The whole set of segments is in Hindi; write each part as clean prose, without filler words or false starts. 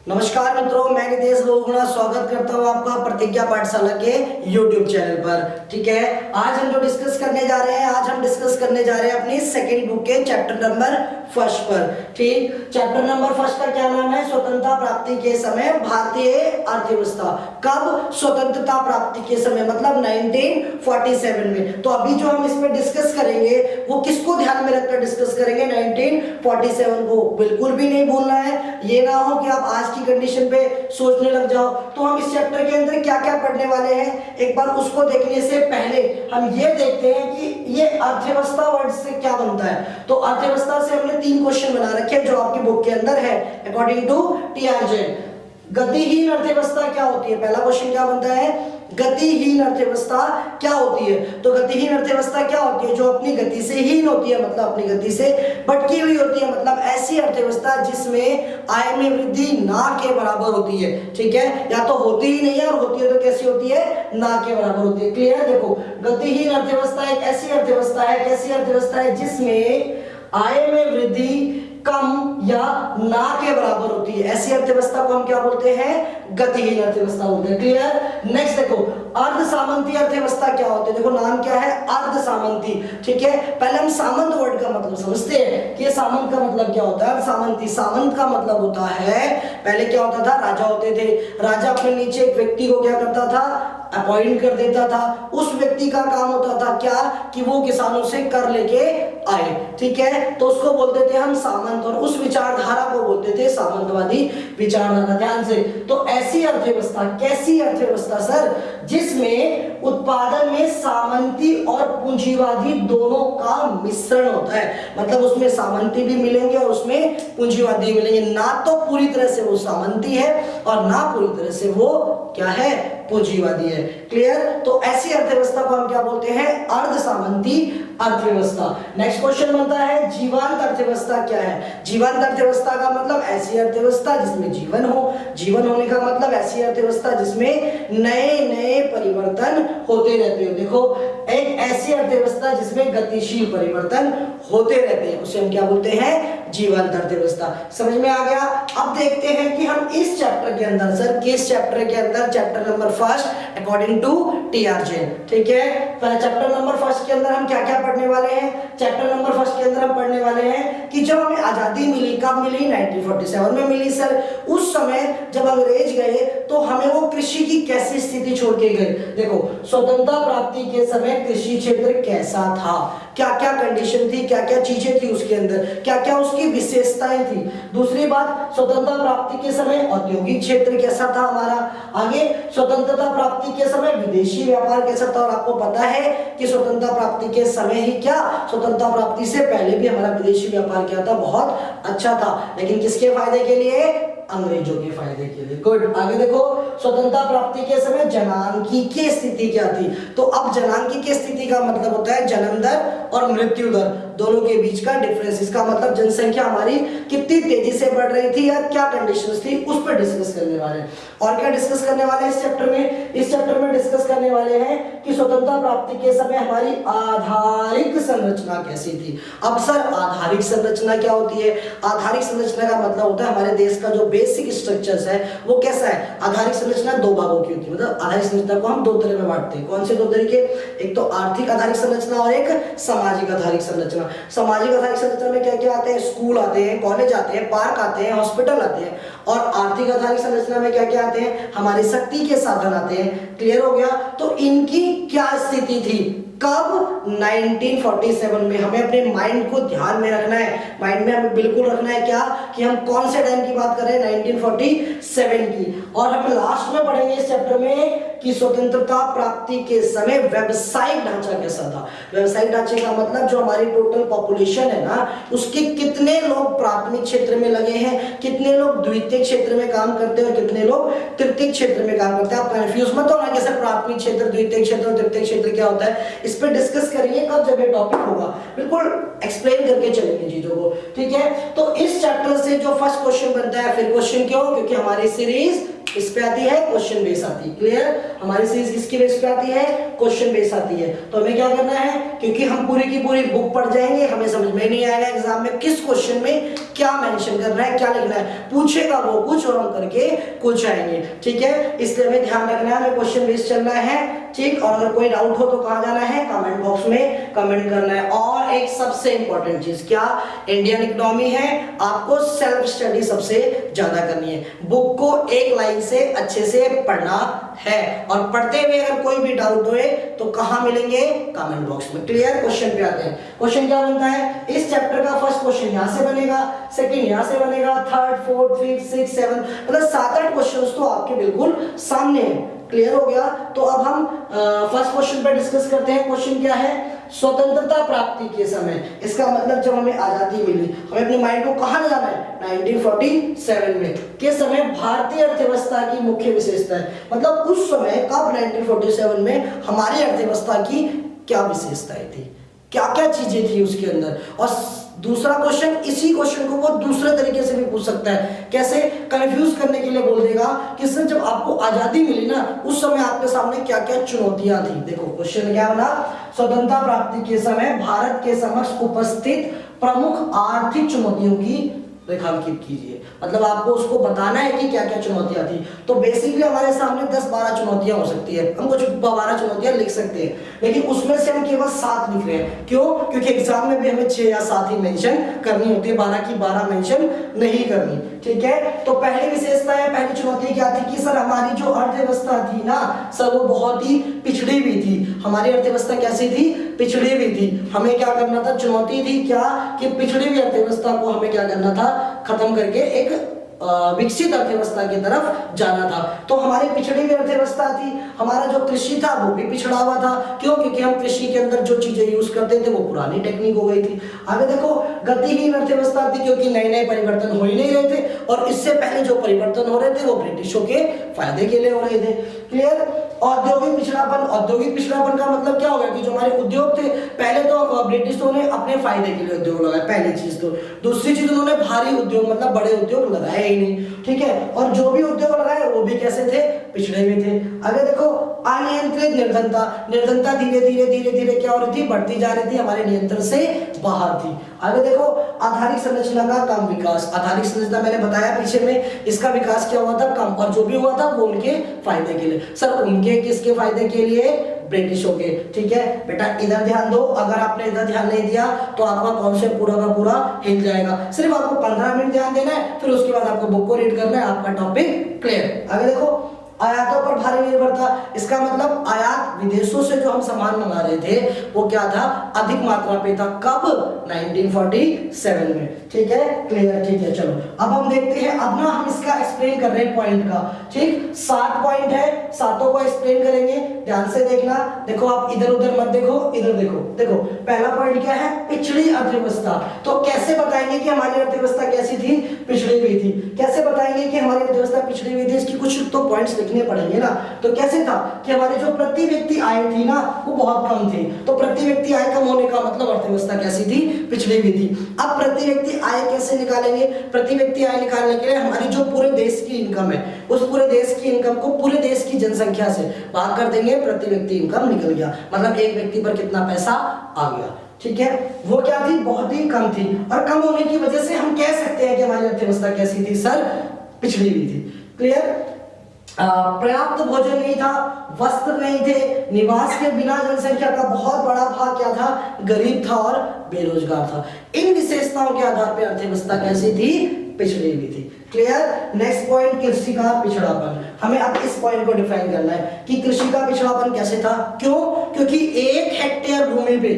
नमस्कार मित्रों, मैं नितेश लोहगुणा स्वागत करता हूं आपका प्रतिज्ञा पाठशाला के YouTube चैनल पर। ठीक है, आज हम जो डिस्कस करने जा रहे हैं, आज हम डिस्कस करने जा रहे हैं अपनी सेकंड बुक के चैप्टर नंबर फर्स्ट पर। ठीक, चैप्टर नंबर फर्स्ट का क्या नाम है? स्वतंत्रता प्राप्ति के समय भारतीय अर्थव्यवस्था। कब? स्वतंत्रता प्राप्ति के समय, मतलब 1947 में। तो अभी जो हम इस पर डिस्कस करेंगे वो किसको ध्यान में रखकर डिस्कस करेंगे? 1947 को। बिल्कुल भी नहीं भूलना है, ये ना हो कि आप आज की कंडीशन पे सोचने लग जाओ। तो हम इस चैप्टर के अंदर क्या क्या पढ़ने वाले हैं, एक बार उसको देखने से पहले हम ये देखते हैं कि ये अर्थव्यवस्था वर्ड से क्या बनता है। तो अर्थव्यवस्था से हमने 3 क्वेश्चन बना रखे हैं जो आपकी बुक के अंदर है अकॉर्डिंग टू टीआरजे। गतिहीन अर्थव्यवस्था क्या होती है? पहला क्वेश्चन क्या बनता है? गतिहीन अर्थव्यवस्था क्या होती है? तो गतिहीन अर्थव्यवस्था क्या होती है? जो अपनी गति से हीन होती है, मतलब अपनी गति से भटकी हुई होती है, मतलब ऐसी अर्थव्यवस्था जिसमें आय में वृद्धि ना के बराबर होती है। ठीक है, या तो होती ही नहीं है, और होती है तो कैसी होती है? ना के बराबर होती है। क्लियर? देखो, गतिहीन अर्थव्यवस्था एक ऐसी अर्थव्यवस्था है, कैसी अर्थव्यवस्था है जिसमें आय में वृद्धि कम या ना के बराबर होती है। ऐसी अर्थव्यवस्था को हम क्या बोलते हैं? गतिहीन अर्थव्यवस्था बोलते हैं। क्लियर? नेक्स्ट देखो, अर्ध सामंती अर्थव्यवस्था क्या होती है? देखो नाम क्या है? अर्ध सामंती। ठीक है, पहले हम सामंत वर्ड का मतलब समझते हैं कि सामंत का मतलब क्या होता है। अर्ध सामंती, सामंत का मतलब होता है, पहले क्या होता था? राजा होते थे, राजा अपने नीचे एक व्यक्ति को क्या करता था? अपॉइंट कर देता था। उस व्यक्ति का काम होता था क्या? कि वो किसानों से कर लेके आए। ठीक है, तो उसको बोलते थे हम सामंत, और उस विचारधारा को बोलते थे सामंतवादी विचारधारा। ध्यान से, तो ऐसी अर्थव्यवस्था, कैसी अर्थव्यवस्था सर? जिसमें उत्पादन में सामंती और पूंजीवादी दोनों का मिश्रण होता है। मतलब उसमें सामंती भी मिलेंगे और उसमें पूंजीवादी मिलेंगे। ना तो पूरी तरह से वो सामंती है और ना पूरी तरह से वो क्या है? पूंजीवादी है। क्लियर? तो ऐसी अर्थव्यवस्था को हम क्या बोलते हैं? अर्ध सामंती अर्थव्यवस्था। नेक्स्ट क्वेश्चन बनता है, जीवांत अर्थव्यवस्था क्या है? जीवांत अर्थव्यवस्था का मतलब ऐसी अर्थव्यवस्था जिसमें जीवन हो। जीवन होने का मतलब ऐसी अर्थव्यवस्था जिसमें नए नए परिवर्तन होते रहते हो। देखो, एक ऐसी अर्थव्यवस्था जिसमें गतिशील परिवर्तन होते रहते हैं, उसे हम क्या बोलते हैं? जीवंत अर्थव्यवस्था। समझ में आ गया? अब देखते हैं कि हम इस चैप्टर के अंदर सर, किस चैप्टर के अंदर? Chapter number first according to TRJ. ठीक है, चैप्टर नंबर फर्स्ट के अंदर हम क्या क्या पढ़ने वाले हैं? चैप्टर नंबर फर्स्ट के अंदर हम पढ़ने वाले हैं कि जब हमें आजादी मिली, कब मिली? 1947 में मिली सर। उस समय जब अंग्रेज गए तो हमें वो कृषि की कैसी स्थिति छोड़ के गए? देखो, स्वतंत्रता प्राप्ति के समय कृषि क्षेत्र कैसा था, क्या क्या कंडीशन थी, क्या क्या चीजें थी उसके अंदर, क्या क्या उसकी विशेषताएं थी। दूसरी बात, स्वतंत्रता प्राप्ति के समय औद्योगिक क्षेत्र कैसा था हमारा। आगे, स्वतंत्रता प्राप्ति के समय विदेशी व्यापार कैसा था। और आपको पता है कि स्वतंत्रता प्राप्ति के समय ही क्या, स्वतंत्रता प्राप्ति से पहले भी हमारा विदेशी व्यापार क्या था? बहुत अच्छा था। लेकिन किसके फायदे के लिए? अंग्रेजों के फायदे के लिए। गुड। आगे देखो, स्वतंत्रता प्राप्ति के समय जनांकी की स्थिति क्या थी? तो अब जनांकी की स्थिति का मतलब होता है जन्म दर और मृत्यु दर, दोनों के बीच का डिफरेंस। इसका मतलब जनसंख्या हमारी कितनी तेजी से बढ़ रही थी या क्या कंडीशंस थी, उस पर डिस्कस करने वाले हैं। और क्या डिस्कस करने वाले हैं इस चैप्टर में? इस चैप्टर में डिस्कस करने वाले हैं कि स्वतंत्रता प्राप्ति के समय हमारी आधारिक संरचना कैसी थी। अब सर, आधारिक संरचना क्या होती है? आधारिक संरचना का मतलब होता है हमारे देश का जो बेसिक स्ट्रक्चर्स है वो कैसा है? आधारिक संरचना 2 भागों की होती है। मतलब आधारिक संरचना को हम 2 तरह में बांटते हैं। कौन से 2 तरीके? एक तो आर्थिक आधारिक संरचना और एक सामाजिक आधारिक संरचना। सामाजिक आधारिक संरचना में क्या क्या आते हैं? स्कूल आते हैं, कॉलेज आते हैं, पार्क आते हैं, हॉस्पिटल आते हैं। और आर्थिक आधारिक संरचना में क्या क्या आते हैं? हमारी शक्ति के साधन आते हैं। क्लियर हो गया? तो इनकी क्या स्थिति थी कब? 1947 में। हमें अपने माइंड को ध्यान में रखना है, माइंड में हमें बिल्कुल रखना है क्या, कि हम कौन से टाइम की बात कर रहे हैं? 1947 की। और हम लास्ट में पढ़ेंगे इस चैप्टर में कि स्वतंत्रता प्राप्ति के समय व्यवसायिक ढांचा कैसा था। व्यवसायिक ढांचे का मतलब जो हमारी टोटल पॉपुलेशन है ना, उसके कितने लोग प्राथमिक क्षेत्र में लगे हैं, कितने लोग द्वितीय क्षेत्र में काम करते हैं और कितने लोग तृतीय क्षेत्र में काम करते हैं। आप कंफ्यूज मत होना कि सर प्राथमिक क्षेत्र, द्वितीय क्षेत्र और तृतीय क्षेत्र क्या होता है। इस पर डिस्कस करेंगे कब, जब ये टॉपिक होगा। बिल्कुल एक्सप्लेन करके चलेंगे चीजों को। ठीक है, तो इस चैप्टर से जो फर्स्ट क्वेश्चन बनता है, फिर क्वेश्चन क्यों? क्योंकि हमारी सीरीज इस पे आती है, क्वेश्चन बेस आती है। क्लियर? हमारी सीरीज किसकी बेस पे आती है? क्वेश्चन बेस आती है। तो हमें क्या करना है, क्योंकि हम पूरी की पूरी बुक पढ़ जाएंगे, हमें समझ में नहीं आएगा एग्जाम में किस क्वेश्चन में क्या मेंशन करना है, क्या लिखना है, पूछेगा वो कुछ और हम करके कुछ आएंगे, ठीक है। इसलिए हमें ध्यान रखना है, हमें क्वेश्चन बेस्ड चलना है, ठीक। और अगर कोई डाउट हो तो कहाँ जाना है, कमेंट बॉक्स में कमेंट करना है। और एक सबसे इंपॉर्टेंट चीज क्या, इंडियन इकोनॉमी है, आपको सेल्फ स्टडी सबसे ज्यादा करनी है, बुक को एक लाइन से अच्छे से पढ़ना है, और पढ़ते हुए अगर कोई भी डाउट होए तो कहाँ मिलेंगे, कमेंट बॉक्स में। क्लियर। क्वेश्चन पे आते हैं। क्वेश्चन क्या बनता है, इस चैप्टर का फर्स्ट क्वेश्चन यहाँ से बनेगा, सेकंड यहाँ से बनेगा, third, fourth, fifth, six, seven, मतलब 7-8 क्वेश्चन तो आपके बिल्कुल सामने है। क्लियर हो गया। तो अब हम फर्स्ट क्वेश्चन पर डिस्कस करते हैं। क्वेश्चन क्या है, स्वतंत्रता प्राप्ति के समय, इसका मतलब जब हमें आजादी मिली, हमें अपने माइंड को कहां ले जाना है, 1947 में के समय भारतीय अर्थव्यवस्था की मुख्य विशेषता है, मतलब उस समय कब 1947 में हमारी अर्थव्यवस्था की क्या विशेषताएं थी, क्या क्या चीजें थी उसके अंदर। और दूसरा क्वेश्चन, इसी क्वेश्चन को वो दूसरे तरीके से भी पूछ सकता है, कैसे, कंफ्यूज करने के लिए बोल देगा कि सर जब आपको आजादी मिली ना उस समय आपके सामने क्या क्या चुनौतियां थी। देखो क्वेश्चन क्या बना, स्वतंत्रता प्राप्ति के समय भारत के समक्ष उपस्थित प्रमुख आर्थिक चुनौतियों की रेखांकित कीजिए, मतलब आपको उसको बताना है कि क्या क्या चुनौतियां थी। तो बेसिकली हमारे सामने 10-12 चुनौतियां हो सकती है, हम कुछ 12 चुनौतियां लिख सकते हैं, लेकिन उसमें से हम केवल 7 लिख रहे हैं। क्यों? क्योंकि एग्जाम में भी हमें 6 या 7 ही मेंशन करनी होती है, 12 की 12 मेंशन नहीं करनी, ठीक है। तो पहली विशेषता है, पहली चुनौती क्या थी कि सर हमारी जो अर्थव्यवस्था थी ना सर वो बहुत ही पिछड़ी हुई थी, हमारी अर्थव्यवस्था कैसी थी, पिछड़ी हुई थी। हमें क्या करना था, चुनौती थी क्या कि पिछड़ी हुई अर्थव्यवस्था को हमें क्या करना था, खत्म करके एक विकसित अर्थव्यवस्था की तरफ जाना था। तो हमारी पिछड़ी हुई अर्थव्यवस्था थी, हमारा जो कृषि था वो भी पिछड़ा हुआ था। क्यों? क्योंकि हम कृषि के अंदर जो चीजें यूज करते थे वो पुरानी टेक्निक हो गई थी। आगे देखो, गतिहीन अर्थव्यवस्था थी क्योंकि नए नए परिवर्तन हो ही नहीं रहे थे, और इससे पहले जो परिवर्तन हो रहे थे वो ब्रिटिशों के फायदे के लिए हो रहे थे। क्लियर। औद्योगिक पिछड़ापन, औद्योगिक पिछड़ापन का मतलब क्या होगा कि जो हमारे उद्योग थे, पहले तो ब्रिटिशों ने अपने फायदे के लिए उद्योग लगाए, पहली चीज। तो दूसरी चीज उन्होंने भारी उद्योग मतलब बड़े उद्योग लगाए ही नहीं, ठीक है। और जो भी उद्योग लगाए वो भी कैसे थे, पिछड़े हुए थे। आगे देखो, अनियंत्रित निर्धनता, निर्धनता धीरे धीरे धीरे धीरे क्या हो रही थी, बढ़ती जा रही थी, हमारे नियंत्रण से बाहर थी। आगे देखो, आधारिक संरचना का कम विकास, आधारिक संरचना मैंने बताया पीछे में, इसका विकास क्या हुआ था, कम, और जो भी हुआ था वो उनके फायदे के लिए। सर उनके किसके फायदे के लिए, ब्रिटिशों के, ठीक है। बेटा इधर ध्यान दो, अगर आपने इधर ध्यान नहीं दिया तो आपका कॉन्सेप्ट पूरा का पूरा हिल जाएगा। सिर्फ आपको 15 मिनट ध्यान देना है, फिर उसके बाद आपको बुक को रीड करना है, आपका टॉपिक क्लियर। आगे देखो, आयातों पर भारी निर्भरता, इसका मतलब आयात विदेशों से जो हम सामान मंगा रहे थे वो क्या था, अधिक मात्रा पे था। कब, 1947 में, ठीक है। क्लियर, ठीक है। चलो अब हम देखते हैं, अब ना हम इसका एक्सप्लेन कर रहे हैं पॉइंट का, ठीक। 7 पॉइंट है, सातों को एक्सप्लेन करेंगे, ध्यान से देखना। देखो आप इधर उधर मत देखो, इधर देखो। देखो पहला पॉइंट क्या है, पिछड़ी अर्थव्यवस्था। तो कैसे बताएंगे कि हमारी अर्थव्यवस्था कैसी थी, पिछड़ी हुई थी। कैसे बताएंगे कि हमारी अर्थव्यवस्था पिछड़ी हुई थी, इसकी कुछ तो पॉइंट्स लिखने पड़ेंगे ना। तो कैसे था कि हमारी जो प्रति व्यक्ति आय थी ना वो बहुत कम थी, तो प्रति व्यक्ति आय कम होने का मतलब अर्थव्यवस्था कैसी थी, पिछड़ी हुई थी। अब प्रति व्यक्ति आय कैसे निकालेंगे, प्रति व्यक्ति आय निकालने के लिए हमारी जो पूरे देश की इनकम है उस पूरे देश की इनकम को पूरे देश की जनसंख्या से भाग कर देंगे, प्रति व्यक्ति इनकम निकल गया, मतलब एक व्यक्ति पर कितना पैसा आ गया, ठीक है। वो क्या थी, बहुत ही कम थी, और कम होने की वजह से हम कह सकते हैं कि हमारी अर्थव्यवस्था कैसी थी, सर पिछड़ी हुई थी। क्लियर। पर्याप्त भोजन नहीं था, वस्त्र नहीं थे, निवास के बिना जनसंख्या का बहुत बड़ा भाग क्या था, गरीब था और बेरोजगार था। इन विशेषताओं के आधार पर अर्थव्यवस्था कैसी थी, पिछड़ी हुई थी। क्लियर। नेक्स्ट पॉइंट, कृषि का पिछड़ापन। हमें अब इस पॉइंट को डिफाइन करना है कि कृषि का पिछड़ापन कैसे था। क्यों? क्योंकि 1 हेक्टेयर भूमि पे,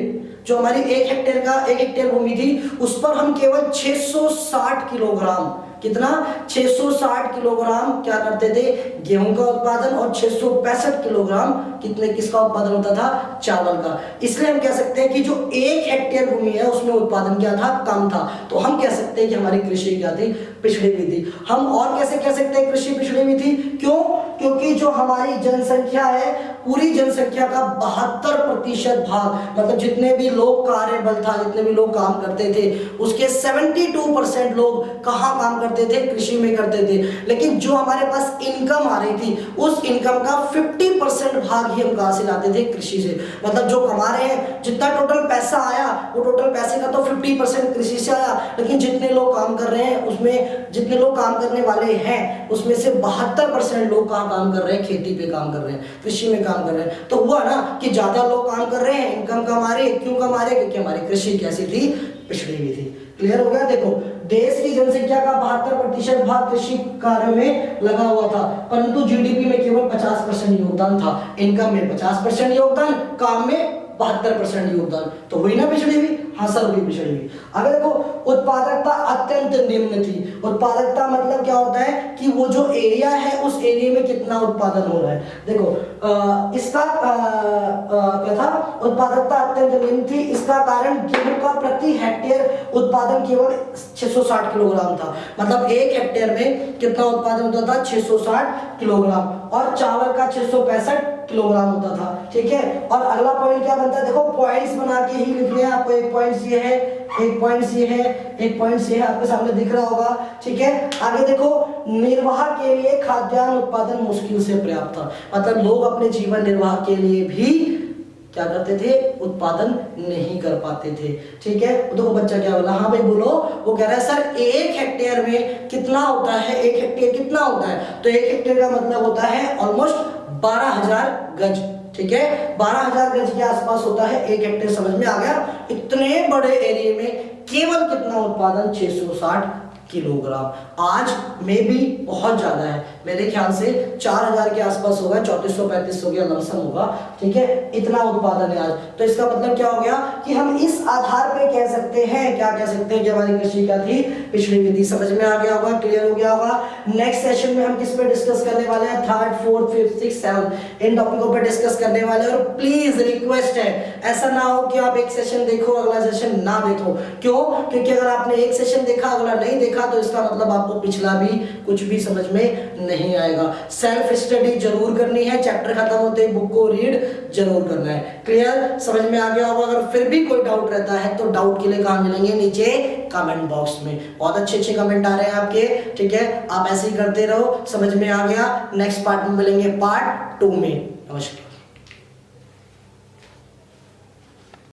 जो हमारी 1 हेक्टेयर भूमि थी उस पर हम केवल 660 किलोग्राम, कितना, 660 किलोग्राम क्या करते थे, गेहूं का उत्पादन, और 665 किलोग्राम किसका उत्पादन होता था, चावल का। इसलिए हम कह सकते हैं कि जो 1 हेक्टेयर भूमि है उसमें उत्पादन क्या था, कम था। तो हम कह सकते हैं कि हमारी कृषि क्या थी, पिछड़ी हुई थी। हम और कैसे कह सकते हैं कृषि पिछड़ी हुई थी, क्यों? क्योंकि जो हमारी जनसंख्या है, पूरी जनसंख्या का 72% भाग, मतलब जितने भी लोग कार्यबल था, जितने भी लोग काम करते थे उसके 72% लोग कहाँ काम करते करते थे? कृषि में करते थे। लेकिन जो हमारे पास इनकम आ रही थी उस इनकम का 50% भाग ही हम कहां से लाते थे? कृषि से। मतलब जो कमा रहे हैं, जितना टोटल पैसा आया वो टोटल पैसे का तो 50% कृषि से आया, लेकिन जितने लोग काम कर रहे हैं उसमें, जितने लोग काम करने वाले हैं उसमें से 72% लोग कहाँ काम कर रहे हैं? खेती पे काम कर रहे हैं, कृषि में काम कर रहे हैं। तो हुआ ना कि ज्यादा लोग काम कर रहे हैं, इनकम कमा रहे हैं। क्यों कमा रहे हैं? क्योंकि हमारी कृषि कैसी थी? पिछड़ी हुई थी। क्लियर हो गया? देखो, देश की जनसंख्या का 72% भाग कृषि कार्य में लगा हुआ था, परंतु जीडीपी में केवल 50% योगदान था। इनकम में 50% योगदान, काम में 72% योगदान। तो हुई ना पिछड़ी हुई? हाँ सर, हुई पिछड़ी हुई। अगर देखो, उत्पादकता अत्यंत निम्न थी। उत्पादकता मतलब क्या होता है कि वो जो एरिया है उस एरिया में कितना उत्पादन हो रहा है। देखो इसका क्या था? उत्पादकता अत्यंत निम्न थी। इसका कारण गेहूं का प्रति हेक्टेयर उत्पादन केवल 660 किलोग्राम था। मतलब एक हेक्टेयर में कितना उत्पादन होता था? 660 किलोग्राम। और चावल का 665 किलोग्राम होता था। ठीक है, और अगला पॉइंट क्या बनता है? देखो पॉइंट्स बना के ही लिखने हैं आपको। एक पॉइंट ये है, एक पॉइंट ये है, एक पॉइंट ये है, आपके सामने दिख रहा होगा। ठीक है, आगे देखो, निर्वाह के लिए खाद्यान्न उत्पादन मुश्किल से पर्याप्त था। मतलब लोग अपने जीवन निर्वाह के लिए भी क्या करते थे? उत्पादन नहीं कर पाते थे। ठीक है, तो बच्चा क्या बोला? हाँ भाई बोलो। वो कह रहा है सर एक हेक्टेयर में कितना होता है? एक हेक्टेयर कितना होता है? तो एक हेक्टेयर का मतलब होता है ऑलमोस्ट 12,000 गज। ठीक है, 12,000 गज के आसपास होता है एक हेक्टेयर। समझ में आ गया? इतने बड़े एरिया में केवल कितना उत्पादन? 660 किलोग्राम। आज में भी बहुत ज्यादा है, मेरे ख्याल से 4,000 के आसपास होगा, 3435 हो गया, लमसम होगा। ठीक है, इतना उत्पादन है आज। तो इसका मतलब क्या हो गया कि हम इस आधार पे कह सकते हैं, क्या कह सकते हैं कि हमारी कृषि क्या थी? पिछड़ी हुई थी। समझ में आ गया होगा? क्लियर हो गया होगा? नेक्स्ट सेशन में हम किस पे डिस्कस करने वाले हैं? 3rd 4th 5th 6th 7th इन टॉपिकों पे डिस्कस करने वाले हैं। और प्लीज रिक्वेस्ट है, ऐसा ना हो कि आप एक सेशन देखो अगला सेशन ना देखो। क्यों? क्योंकि अगर आपने एक सेशन देखा अगला नहीं देखा तो इसका मतलब आपको पिछला भी कुछ भी समझ में नहीं आएगा। सेल्फ स्टडी जरूर करनी है, चैप्टर खत्म होते ही बुक को रीड जरूर करना है। क्लियर? समझ में आ गया होगा? अगर फिर भी कोई डाउट रहता है तो डाउट के लिए कहां मिलेंगे? नीचे कमेंट बॉक्स में। बहुत अच्छे अच्छे कमेंट आ रहे हैं आपके। ठीक है, आप ऐसे ही करते रहो। समझ में आ गया? नेक्स्ट पार्ट में मिलेंगे पार्ट 2 में। नमस्कार।